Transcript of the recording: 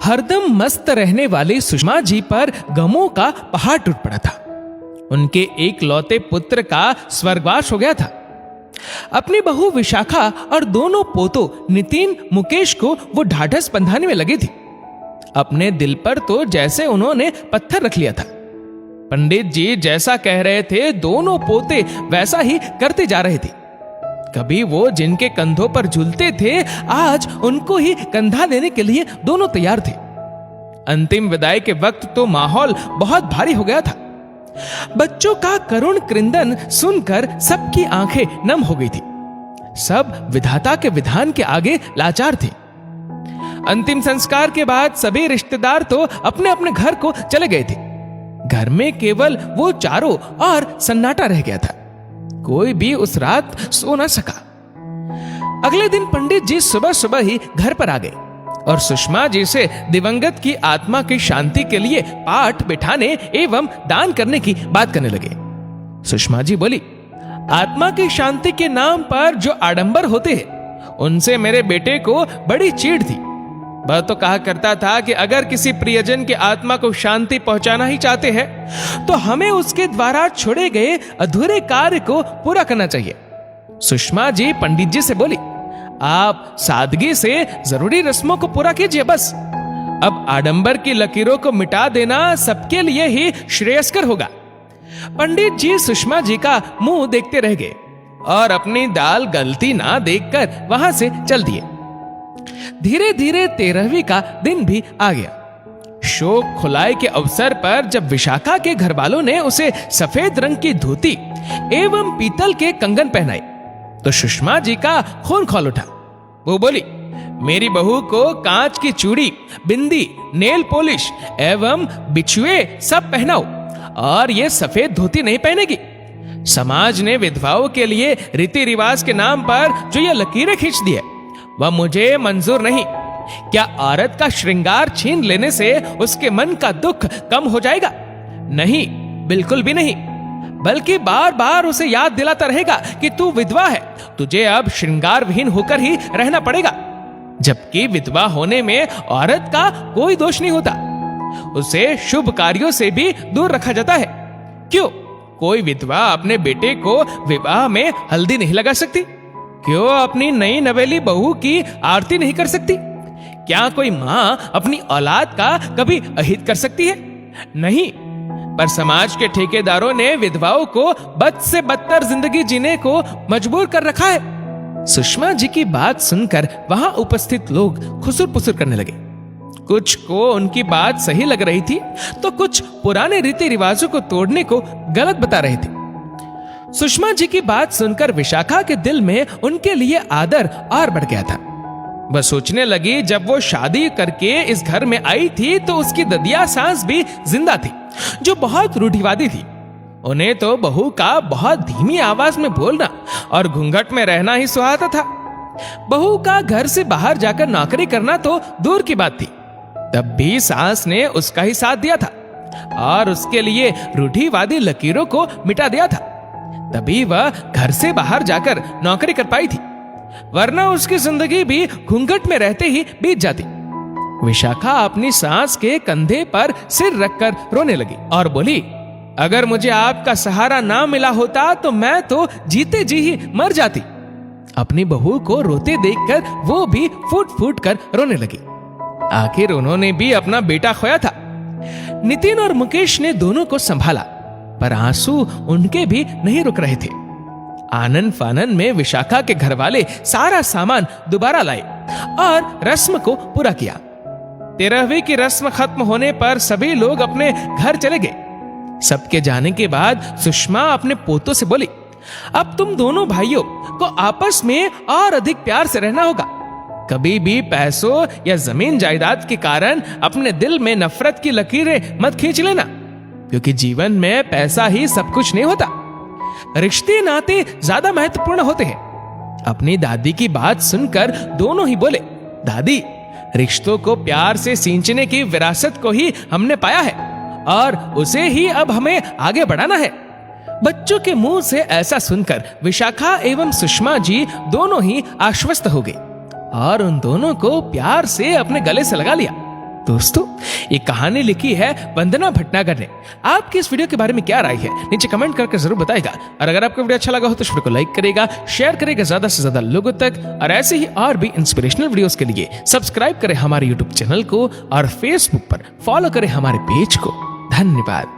हरदम मस्त रहने वाली सुषमा जी पर गमों का पहाड़ टूट पड़ा था। उनके एक लौते पुत्र का स्वर्गवास हो गया था। अपनी बहू विशाखा और दोनों पोतों नितिन, मुकेश को वो ढाढ़स बंधाने में लगी थी। अपने दिल पर तो जैसे उन्होंने पत्थर रख लिया था। पंडित जी जैसा कह रहे थे दोनों पोते वैसा ही करते जा रहे थे। कभी वो जिनके कंधों पर झूलते थे, आज उनको ही कंधा देने के लिए दोनों तैयार थे। अंतिम विदाई के वक्त तो माहौल बहुत भारी हो गया था। बच्चों का करुण क्रंदन सुनकर सबकी आंखें नम हो गई थी। सब विधाता के विधान के आगे लाचार थे। अंतिम संस्कार के बाद सभी रिश्तेदार तो अपने अपने घर को चले गए थे। घर में केवल वो चारों और सन्नाटा रह गया था। कोई भी उस रात सो न सका। अगले दिन पंडित जी सुबह सुबह ही घर पर आ गए और सुषमा जी से दिवंगत की आत्मा की शांति के लिए पाठ बिठाने एवं दान करने की बात करने लगे। सुषमा जी बोली, आत्मा की शांति के नाम पर जो आडंबर होते हैं उनसे मेरे बेटे को बड़ी चीड़ थी। वह तो कहा करता था कि अगर किसी प्रियजन की आत्मा को शांति पहुंचाना ही चाहते हैं तो हमें उसके द्वारा छोड़े गए अधूरे कार्य को पूरा करना चाहिए। सुषमा जी पंडित जी से बोली, आप सादगी से जरूरी रस्मों को पूरा कीजिए बस। अब आडंबर की लकीरों को मिटा देना सबके लिए ही श्रेयस्कर होगा। पंडित जी सुषमा जी का मुंह देखते रह गए और अपनी दाल गलती ना देखकर वहां से चल दिए। धीरे धीरे 13वीं का दिन भी आ गया। शोक खुलाई के अवसर पर जब विशाखा के घर वालों ने उसे सफेद रंग की धोती एवं पीतल के कंगन पहनाए तो सुषमा जी का खून खौल उठा। वो बोली, मेरी बहू को कांच की चूड़ी, बिंदी, नेल पॉलिश एवं बिछुए सब पहनाओ और ये सफेद धोती नहीं पहनेगी। समाज ने विधवाओं के लिए रीति रिवाज के नाम पर जो ये लकीरें खींच दी है वह मुझे मंजूर नहीं। क्या औरत का श्रृंगार छीन लेने से उसके मन का दुख कम हो जाएगा? नहीं, बिल्कुल भी नहीं। बल्कि बार बार उसे याद दिलाता रहेगा कि तू विधवा है, तुझे अब श्रृंगार विहीन होकर ही रहना पड़ेगा। जबकि विधवा होने में औरत का कोई दोष नहीं होता, उसे शुभ कार्यों से भी दूर रखा जाता है। क्यों कोई विधवा अपने बेटे को विवाह में हल्दी नहीं लगा सकती? क्यों अपनी नई नवेली बहू की आरती नहीं कर सकती? क्या कोई मां अपनी औलाद का कभी अहित कर सकती है? नहीं। पर समाज के ठेकेदारों ने विधवाओं को बद से बदतर जिंदगी जीने को मजबूर कर रखा है। सुषमा जी की बात सुनकर वहां उपस्थित लोग खुसुर पुसुर करने लगे। कुछ को उनकी बात सही लग रही थी तो कुछ पुराने रीति रिवाजों को तोड़ने को गलत बता रहे थे। सुषमा जी की बात सुनकर विशाखा के दिल में उनके लिए आदर और बढ़ गया था। वह सोचने लगी, जब वो शादी करके इस घर में आई थी तो उसकी ददिया सास भी जिंदा थी जो बहुत रूढ़िवादी थी। उन्हें तो बहू का बहुत धीमी आवाज में बोलना और घूंघट में रहना ही सुहाता था। बहू का घर से बाहर जाकर नौकरी करना तो दूर की बात थी। तब भी सास ने उसका ही साथ दिया था और उसके लिए रूढ़िवादी लकीरों को मिटा दिया था। तभी वह घर से बाहर जाकर नौकरी कर पाई थी, वरना उसकी जिंदगी भी घूंघट में रहते ही बीत जाती। विशाखा अपनी सास के कंधे पर सिर रखकर रोने लगी और बोली, अगर मुझे आपका सहारा ना मिला होता तो मैं तो जीते जी ही मर जाती। अपनी बहू को रोते देखकर वो भी फूट फूट कर रोने लगी। आखिर उन्होंने भी अपना बेटा खोया था। नितिन और मुकेश ने दोनों को संभाला, पर आंसू उनके भी नहीं रुक रहे थे। आनन फानन में विशाखा के घर वाले सारा सामान दोबारा लाए और रस्म को पूरा किया। 13वीं की रस्म खत्म होने पर सभी लोग अपने घर चले गए। सबके जाने के बाद सुषमा अपने पोतों से बोली, अब तुम दोनों भाइयों को आपस में और अधिक प्यार से रहना होगा। कभी भी पैसों या जमीन जायदाद के कारण अपने दिल में नफरत की लकीरें मत खींच लेना, क्योंकि जीवन में पैसा ही सब कुछ नहीं होता। रिश्ते नाते ज्यादा महत्वपूर्ण होते हैं। अपनी दादी की बात सुनकर दोनों ही बोले, दादी, रिश्तों को प्यार से सींचने की विरासत को ही हमने पाया है और उसे ही अब हमें आगे बढ़ाना है। बच्चों के मुंह से ऐसा सुनकर विशाखा एवं सुषमा जी दोनों ही आश्वस्त हो गए और उन दोनों को प्यार से अपने गले से लगा लिया। दोस्तों, ये कहानी लिखी है वंदना भटनागर ने। आपकी इस वीडियो के बारे में क्या राय है, नीचे कमेंट करके जरूर बताएगा। और अगर आपको वीडियो अच्छा लगा हो तो इस वीडियो को लाइक करेगा, शेयर करेगा ज्यादा से ज्यादा लोगों तक। और ऐसे ही और भी इंस्पिरेशनल वीडियोस के लिए सब्सक्राइब करें हमारे यूट्यूब चैनल को और फेसबुक पर फॉलो करें हमारे पेज को। धन्यवाद।